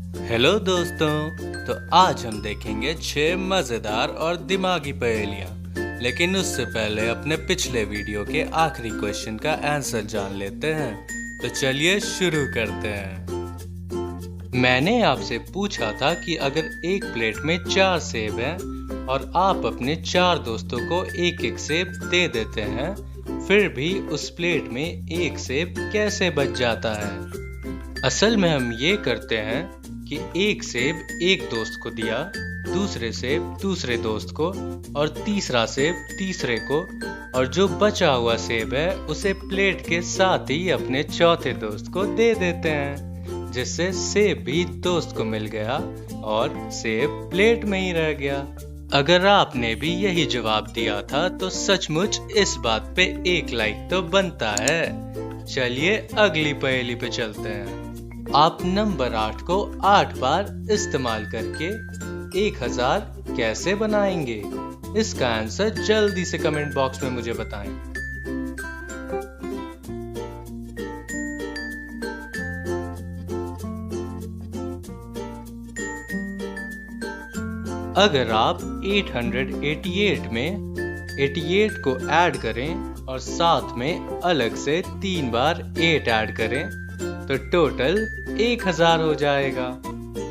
Hello दोस्तों। तो आज हम देखेंगे 6 मज़ेदार और दिमागी पहेलियाँ। लेकिन उससे पहले अपने पिछले वीडियो के आखिरी क्वेश्चन का आंसर जान लेते हैं। तो चलिए शुरू करते हैं। मैंने आपसे पूछा था कि अगर एक प्लेट में 4 सेब हैं और आप अपने 4 दोस्तों को एक एक सेब दे देते हैं, फिर भी उस प्लेट में एक सेब कैसे बच जाता है? असल में हम ये करते हैं कि एक सेब एक दोस्त को दिया, दूसरे सेब दूसरे दोस्त को और तीसरा सेब तीसरे को, और जो बचा हुआ सेब है उसे प्लेट के साथ ही अपने चौथे दोस्त को दे देते हैं, जिससे सेब भी दोस्त को मिल गया और सेब प्लेट में ही रह गया। अगर आपने भी यही जवाब दिया था तो सचमुच इस बात पे एक लाइक तो बनता है। चलिए अगली पहेली पे चलते हैं। आप नंबर 8 को 8 बार इस्तेमाल करके 1000 कैसे बनाएंगे? इसका आंसर जल्दी से कमेंट बॉक्स में मुझे बताएं। अगर आप 888 में 88 को ऐड करें और साथ में अलग से 3 बार 8 ऐड करें तो टोटल 1000 हो जाएगा।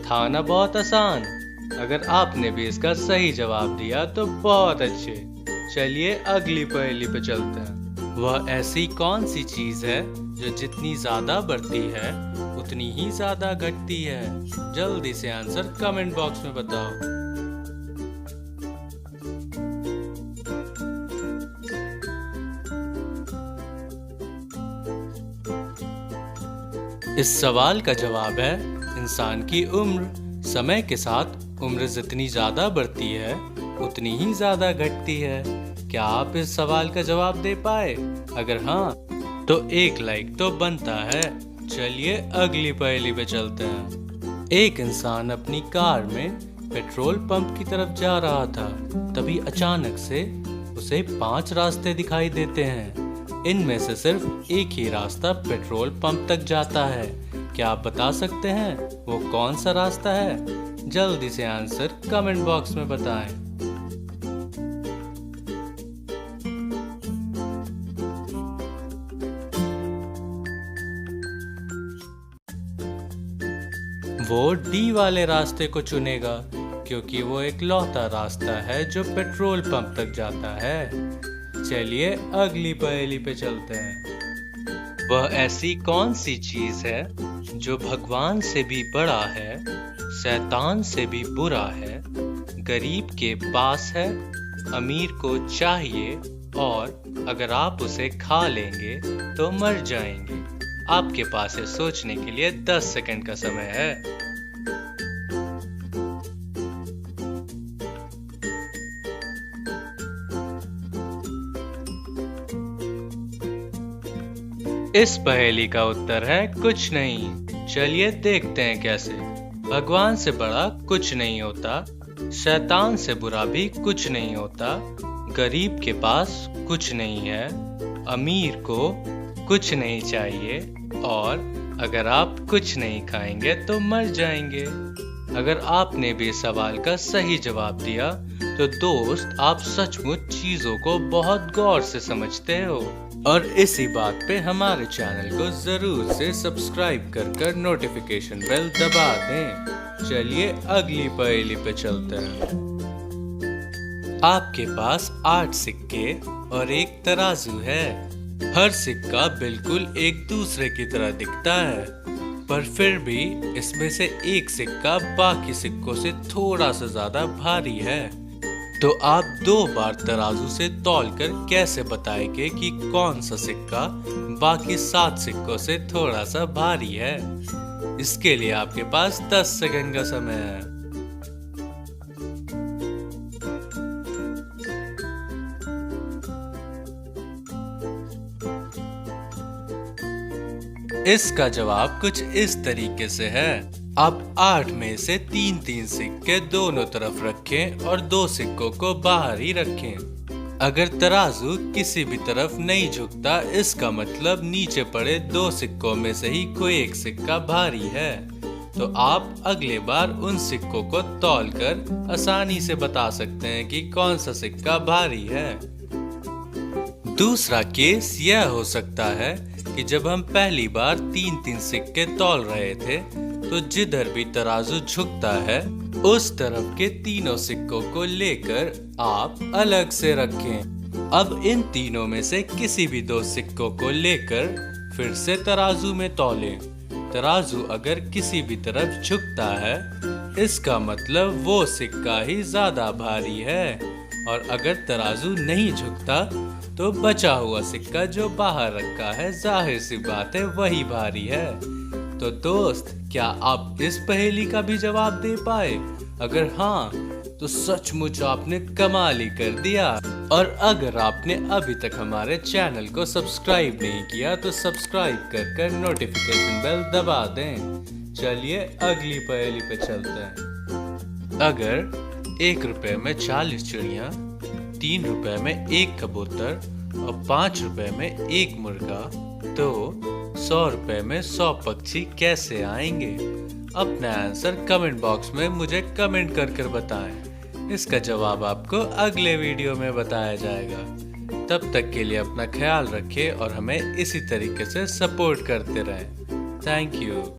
था ना बहुत आसान? अगर आपने भी इसका सही जवाब दिया तो बहुत अच्छे। चलिए अगली पहेली पे चलते हैं। वह ऐसी कौन सी चीज है जो जितनी ज्यादा बढ़ती है उतनी ही ज्यादा घटती है? जल्दी से आंसर कमेंट बॉक्स में बताओ। इस सवाल का जवाब है इंसान की उम्र। समय के साथ उम्र जितनी ज्यादा बढ़ती है उतनी ही ज्यादा घटती है। क्या आप इस सवाल का जवाब दे पाए? अगर हाँ तो एक लाइक तो बनता है। चलिए अगली पहेली पे चलते हैं। एक इंसान अपनी कार में पेट्रोल पंप की तरफ जा रहा था, तभी अचानक से उसे 5 रास्ते दिखाई देते हैं। इनमें से सिर्फ एक ही रास्ता पेट्रोल पंप तक जाता है। क्या आप बता सकते हैं वो कौन सा रास्ता है? जल्दी से आंसर कमेंट बॉक्स में बताएं। वो डी वाले रास्ते को चुनेगा, क्योंकि वो एक लौता रास्ता है जो पेट्रोल पंप तक जाता है। चलिए अगली पहेली पे चलते हैं। वह ऐसी कौन सी चीज है जो भगवान से भी बड़ा है, शैतान से भी बुरा है, गरीब के पास है, अमीर को चाहिए और अगर आप उसे खा लेंगे तो मर जाएंगे? आपके पास है सोचने के लिए 10 सेकंड का समय है। इस पहेली का उत्तर है कुछ नहीं। चलिए देखते हैं कैसे। भगवान से बड़ा कुछ नहीं होता, शैतान से बुरा भी कुछ नहीं होता, गरीब के पास कुछ नहीं है, अमीर को कुछ नहीं चाहिए और अगर आप कुछ नहीं खाएंगे तो मर जाएंगे। अगर आपने भी सवाल का सही जवाब दिया तो दोस्त आप सचमुच चीजों को बहुत गौर से समझते हो। और इसी बात पे हमारे चैनल को जरूर से सब्सक्राइब कर नोटिफिकेशन बेल दबा दें। चलिए अगली पहेली पे चलते हैं। आपके पास 8 सिक्के और एक तराजू है। हर सिक्का बिल्कुल एक दूसरे की तरह दिखता है, पर फिर भी इसमें से एक सिक्का बाकी सिक्कों से थोड़ा सा ज्यादा भारी है। तो आप 2 बार तराजू से तौलकर कैसे बताएंगे कि कौन सा सिक्का बाकी 7 सिक्कों से थोड़ा सा भारी है? इसके लिए आपके पास 10 सेकंड का समय है। इसका जवाब कुछ इस तरीके से है। आप 8 में से 3-3 सिक्के दोनों तरफ रखें और 2 सिक्कों को बाहर ही रखें। अगर तराजू किसी भी तरफ नहीं झुकता, इसका मतलब नीचे पड़े 2 सिक्कों में से ही कोई एक सिक्का भारी है। तो आप अगले बार उन सिक्कों को तौलकर आसानी से बता सकते हैं कि कौन सा सिक्का भारी है। दूसरा केस यह हो सकता है कि जब हम पहली बार 3-3 सिक्के तौल रहे थे तो जिधर भी तराजू झुकता है उस तरफ के तीनों सिक्कों को लेकर आप अलग से रखें। अब इन तीनों में से किसी भी 2 सिक्कों को लेकर फिर से तराजू में तौलें। तराजू अगर किसी भी तरफ झुकता है इसका मतलब वो सिक्का ही ज्यादा भारी है, और अगर तराजू नहीं झुकता तो बचा हुआ सिक्का जो बाहर रखा है जाहिर सी बात है वही भारी है। तो दोस्त, क्या आप इस पहेली का भी जवाब दे पाए? अगर हाँ तो सचमुच आपने कमाल ही कर दिया। और अगर आपने अभी तक हमारे चैनल को सब्सक्राइब नहीं किया तो सब्सक्राइब कर नोटिफिकेशन बेल दबा दें। चलिए अगली पहेली पे चलते हैं। अगर 1 रुपए में 40 चिड़िया, 3 रुपए में 1 कबूतर और 5 रुपए में 1 मुर्गा, तो 100 रुपए में 100 पक्षी कैसे आएंगे? अपना आंसर कमेंट बॉक्स में मुझे कमेंट कर बताएं। इसका जवाब आपको अगले वीडियो में बताया जाएगा। तब तक के लिए अपना ख्याल रखें और हमें इसी तरीके से सपोर्ट करते रहें। Thank you.